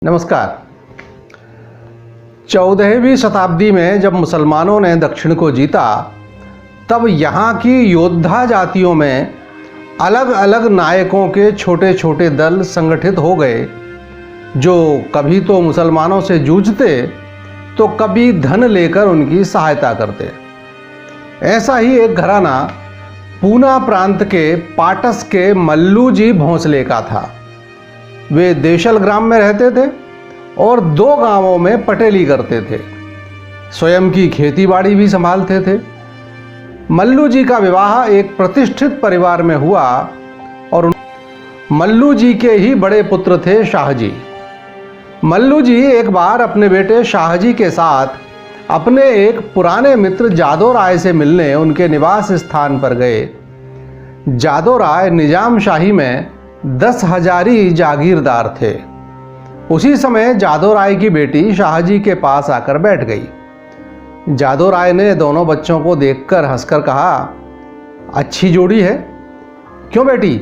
नमस्कार। 14वीं शताब्दी में जब मुसलमानों ने दक्षिण को जीता, तब यहाँ की योद्धा जातियों में अलग अलग नायकों के छोटे छोटे दल संगठित हो गए, जो कभी तो मुसलमानों से जूझते तो कभी धन लेकर उनकी सहायता करते। ऐसा ही एक घराना पूना प्रांत के पाटस के मल्लू जी भोंसले का था। वे देशल ग्राम में रहते थे और 2 गांवों में पटेली करते थे। स्वयं की खेतीबाड़ी भी संभालते थे। मल्लू जी का विवाह एक प्रतिष्ठित परिवार में हुआ और मल्लू जी के ही बड़े पुत्र थे शाहजी। मल्लू जी एक बार अपने बेटे शाहजी के साथ अपने एक पुराने मित्र जादो राय से मिलने उनके निवास स्थान पर गए। जादो राय निजाम शाही में 10,000 जागीरदार थे। उसी समय जादो राय की बेटी शाहजी के पास आकर बैठ गई। जादो राय ने दोनों बच्चों को देखकर हंसकर कहा, अच्छी जोड़ी है, क्यों बेटी,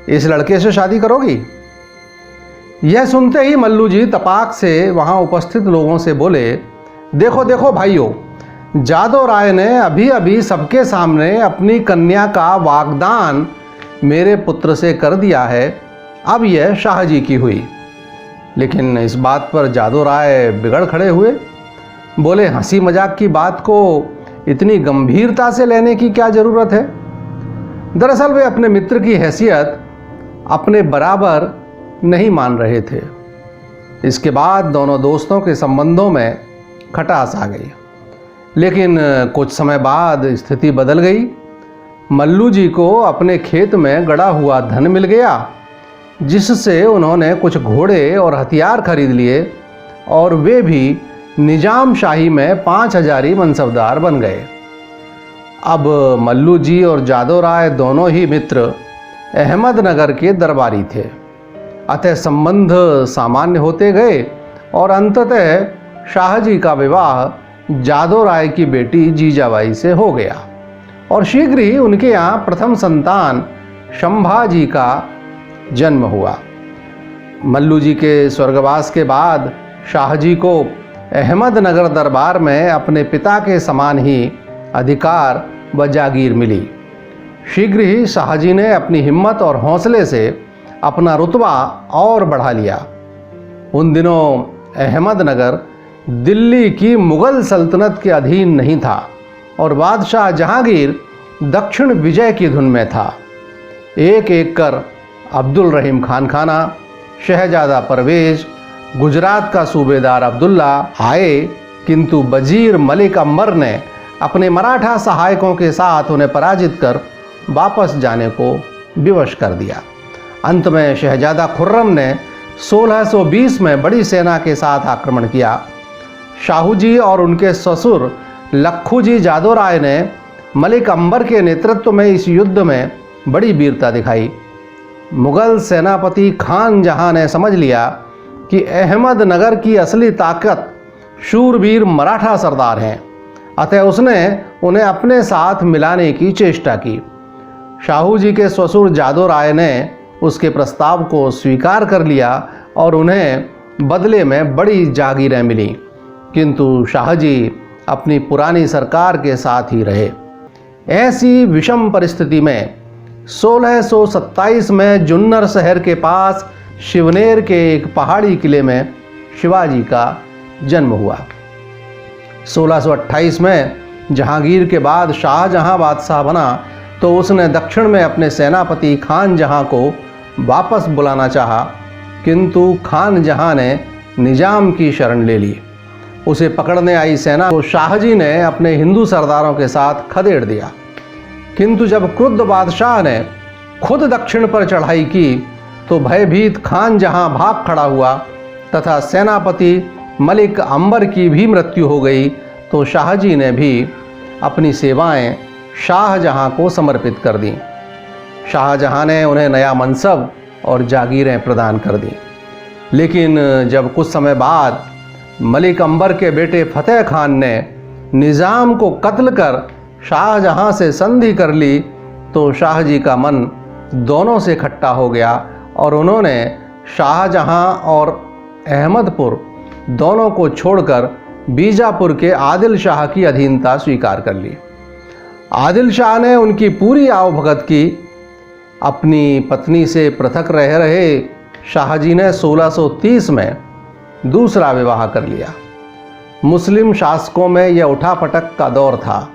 इस लड़के से शादी करोगी? यह सुनते ही मल्लू जी तपाक से वहां उपस्थित लोगों से बोले, देखो देखो भाइयों, जादो राय ने अभी अभी सबके सामने अपनी कन्या का वागदान मेरे पुत्र से कर दिया है, अब यह शाहजी की हुई। लेकिन इस बात पर जादो राय बिगड़ खड़े हुए। बोले, हंसी मजाक की बात को इतनी गंभीरता से लेने की क्या जरूरत है? दरअसल वे अपने मित्र की हैसियत अपने बराबर नहीं मान रहे थे। इसके बाद दोनों दोस्तों के संबंधों में खटास आ गई। लेकिन कुछ समय बाद स्थिति बदल गई। मल्लू जी को अपने खेत में गड़ा हुआ धन मिल गया, जिससे उन्होंने कुछ घोड़े और हथियार खरीद लिए और वे भी निजाम शाही में 5,000 मनसबदार बन गए। अब मल्लू जी और जादो राय दोनों ही मित्र अहमदनगर के दरबारी थे। अतः संबंध सामान्य होते गए और अंततः शाहजी का विवाह जादो राय की बेटी जीजाबाई से हो गया और शीघ्र ही उनके यहाँ प्रथम संतान शंभाजी का जन्म हुआ। मल्लू जी के स्वर्गवास के बाद शाहजी को अहमदनगर दरबार में अपने पिता के समान ही अधिकार व जागीर मिली। शीघ्र ही शाहजी ने अपनी हिम्मत और हौसले से अपना रुतबा और बढ़ा लिया। उन दिनों अहमदनगर दिल्ली की मुगल सल्तनत के अधीन नहीं था और बादशाह जहांगीर दक्षिण विजय की धुन में था। एक एक कर अब्दुल रहीम खान खाना, शहजादा परवेज, गुजरात का सूबेदार अब्दुल्ला आए, किंतु वजीर मलिक अंबर ने अपने मराठा सहायकों के साथ उन्हें पराजित कर वापस जाने को विवश कर दिया। अंत में शहजादा खुर्रम ने 1620 में बड़ी सेना के साथ आक्रमण किया। शाहूजी और उनके ससुर लखू जी जादो राय ने मलिक अंबर के नेतृत्व में इस युद्ध में बड़ी वीरता दिखाई। मुगल सेनापति खान जहां ने समझ लिया कि अहमदनगर की असली ताकत शूरवीर मराठा सरदार हैं, अतः उसने उन्हें अपने साथ मिलाने की चेष्टा की। शाहू जी के ससुर जादो राय ने उसके प्रस्ताव को स्वीकार कर लिया और उन्हें बदले में बड़ी जागीरें मिली, किंतु शाहजी अपनी पुरानी सरकार के साथ ही रहे। ऐसी विषम परिस्थिति में 1627 में जुन्नर शहर के पास शिवनेर के एक पहाड़ी किले में शिवाजी का जन्म हुआ। 1628 में जहांगीर के बाद शाहजहां बादशाह बना तो उसने दक्षिण में अपने सेनापति खान जहां को वापस बुलाना चाहा, किंतु खान जहां ने निजाम की शरण ले ली। उसे पकड़ने आई सेना को शाहजी ने अपने हिंदू सरदारों के साथ खदेड़ दिया। किंतु जब क्रुद्ध बादशाह ने खुद दक्षिण पर चढ़ाई की तो भयभीत खान जहां भाग खड़ा हुआ तथा सेनापति मलिक अंबर की भी मृत्यु हो गई, तो शाहजी ने भी अपनी सेवाएं शाहजहां को समर्पित कर दी। शाहजहां ने उन्हें नया मनसब और जागीरें प्रदान कर दी। लेकिन जब कुछ समय बाद मलिक अंबर के बेटे फतेह खान ने निज़ाम को कत्ल कर शाहजहां से संधि कर ली, तो शाहजी का मन दोनों से खट्टा हो गया और उन्होंने शाहजहां और अहमदपुर दोनों को छोड़कर बीजापुर के आदिल शाह की अधीनता स्वीकार कर ली। आदिल शाह ने उनकी पूरी आवभगत की। अपनी पत्नी से पृथक रह रहे शाहजी ने 1630 में दूसरा विवाह कर लिया। मुस्लिम शासकों में यह उठापटक का दौर था।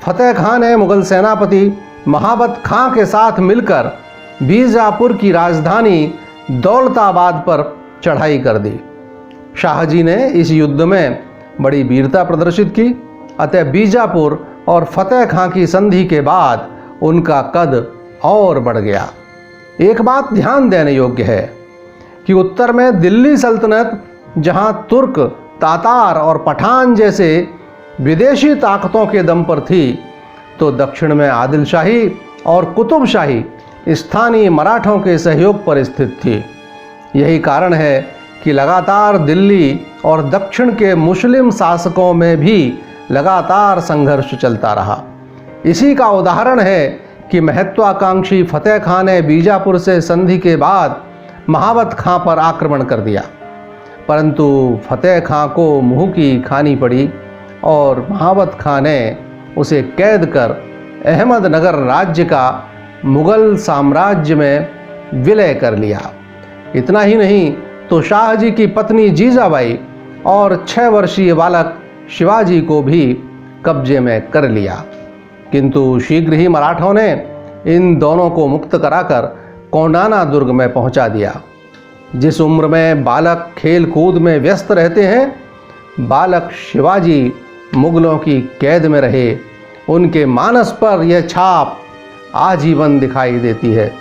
फतेह खान ने मुगल सेनापति महाबत खां के साथ मिलकर बीजापुर की राजधानी दौलताबाद पर चढ़ाई कर दी। शाहजी ने इस युद्ध में बड़ी वीरता प्रदर्शित की। अतः बीजापुर और फतेह खां की संधि के बाद उनका कद और बढ़ गया। एक बात ध्यान देने योग्य है कि उत्तर में दिल्ली सल्तनत जहां तुर्क, तातार और पठान जैसे विदेशी ताकतों के दम पर थी, तो दक्षिण में आदिल शाही और कुतुब शाही स्थानीय मराठों के सहयोग पर स्थित थी। यही कारण है कि लगातार दिल्ली और दक्षिण के मुस्लिम शासकों में भी लगातार संघर्ष चलता रहा। इसी का उदाहरण है कि महत्वाकांक्षी फतेह खान ने बीजापुर से संधि के बाद महाबत खां पर आक्रमण कर दिया, परंतु फतेह खां को मुंह की खानी पड़ी और महाबत खां ने उसे कैद कर अहमदनगर राज्य का मुगल साम्राज्य में विलय कर लिया। इतना ही नहीं तो शाहजी की पत्नी जीजाबाई और 6 वर्षीय बालक शिवाजी को भी कब्जे में कर लिया। किंतु शीघ्र ही मराठों ने इन दोनों को मुक्त कराकर कोंडाना दुर्ग में पहुंचा दिया। जिस उम्र में बालक खेल कूद में व्यस्त रहते हैं, बालक शिवाजी मुगलों की कैद में रहे। उनके मानस पर यह छाप आजीवन दिखाई देती है।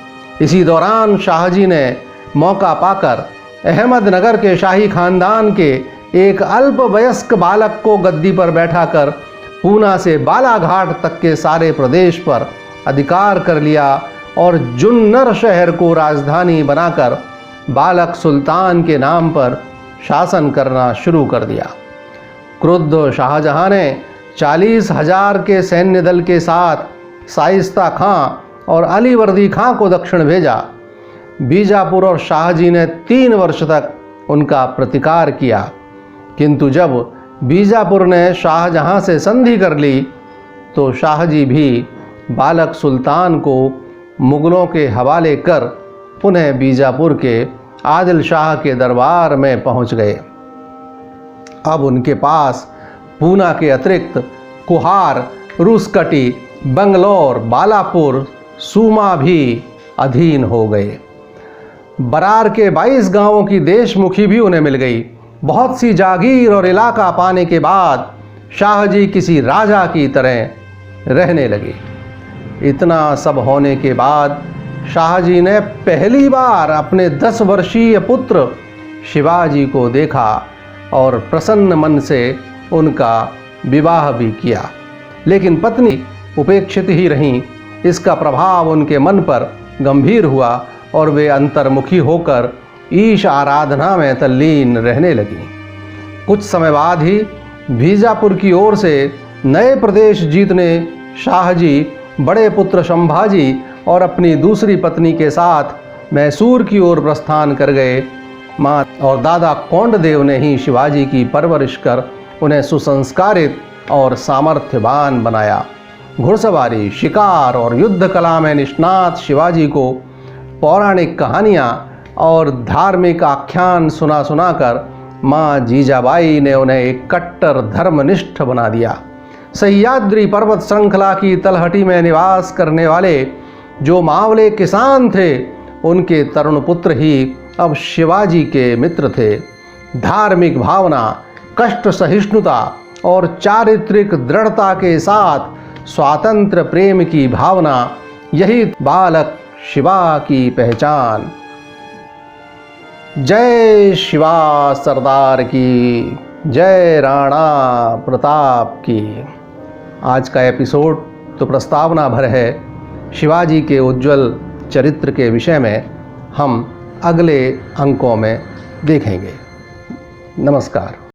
इसी दौरान शाहजी ने मौका पाकर अहमदनगर के शाही खानदान के एक अल्पवयस्क बालक को गद्दी पर बैठाकर पूना से बालाघाट तक के सारे प्रदेश पर अधिकार कर लिया और जुन्नर शहर को राजधानी बनाकर बालक सुल्तान के नाम पर शासन करना शुरू कर दिया। क्रुद्ध शाहजहां ने 40,000 के सैन्य दल के साथ शाइस्ता खां और अलीवर्दी खां को दक्षिण भेजा। बीजापुर और शाहजी ने 3 वर्ष तक उनका प्रतिकार किया, किंतु जब बीजापुर ने शाहजहां से संधि कर ली तो शाहजी भी बालक सुल्तान को मुगलों के हवाले कर पुनः बीजापुर के आदिल शाह के दरबार में पहुंच गए। अब उनके पास पूना के अतिरिक्त कुहार, रूसकटी, बंगलौर, बालापुर, सूमा भी अधीन हो गए। बरार के 22 गांवों की देशमुखी भी उन्हें मिल गई। बहुत सी जागीर और इलाका पाने के बाद शाहजी किसी राजा की तरह रहने लगे। इतना सब होने के बाद शाहजी ने पहली बार अपने 10 वर्षीय पुत्र शिवाजी को देखा और प्रसन्न मन से उनका विवाह भी किया। लेकिन पत्नी उपेक्षित ही रहीं। इसका प्रभाव उनके मन पर गंभीर हुआ और वे अंतर्मुखी होकर ईश आराधना में तल्लीन रहने लगीं। कुछ समय बाद ही बीजापुर की ओर से नए प्रदेश जीतने शाहजी बड़े पुत्र संभाजी और अपनी दूसरी पत्नी के साथ मैसूर की ओर प्रस्थान कर गए। माँ और दादा कोंडदेव ने ही शिवाजी की परवरिश कर उन्हें सुसंस्कारित और सामर्थ्यवान बनाया। घुड़सवारी, शिकार और युद्ध कला में निष्णात शिवाजी को पौराणिक कहानियाँ और धार्मिक आख्यान सुना सुनाकर माँ जीजाबाई ने उन्हें एक कट्टर धर्मनिष्ठ बना दिया। सह्याद्री पर्वत श्रृंखला की तलहटी में निवास करने वाले जो मावले किसान थे, उनके तरुण पुत्र ही अब शिवाजी के मित्र थे। धार्मिक भावना, कष्ट सहिष्णुता और चारित्रिक दृढ़ता के साथ स्वातंत्र्य प्रेम की भावना, यही बालक शिवा की पहचान। जय शिवा सरदार की, जय राणा प्रताप की। आज का एपिसोड तो प्रस्तावना भर है। शिवाजी के उज्जवल चरित्र के विषय में हम अगले अंकों में देखेंगे। नमस्कार।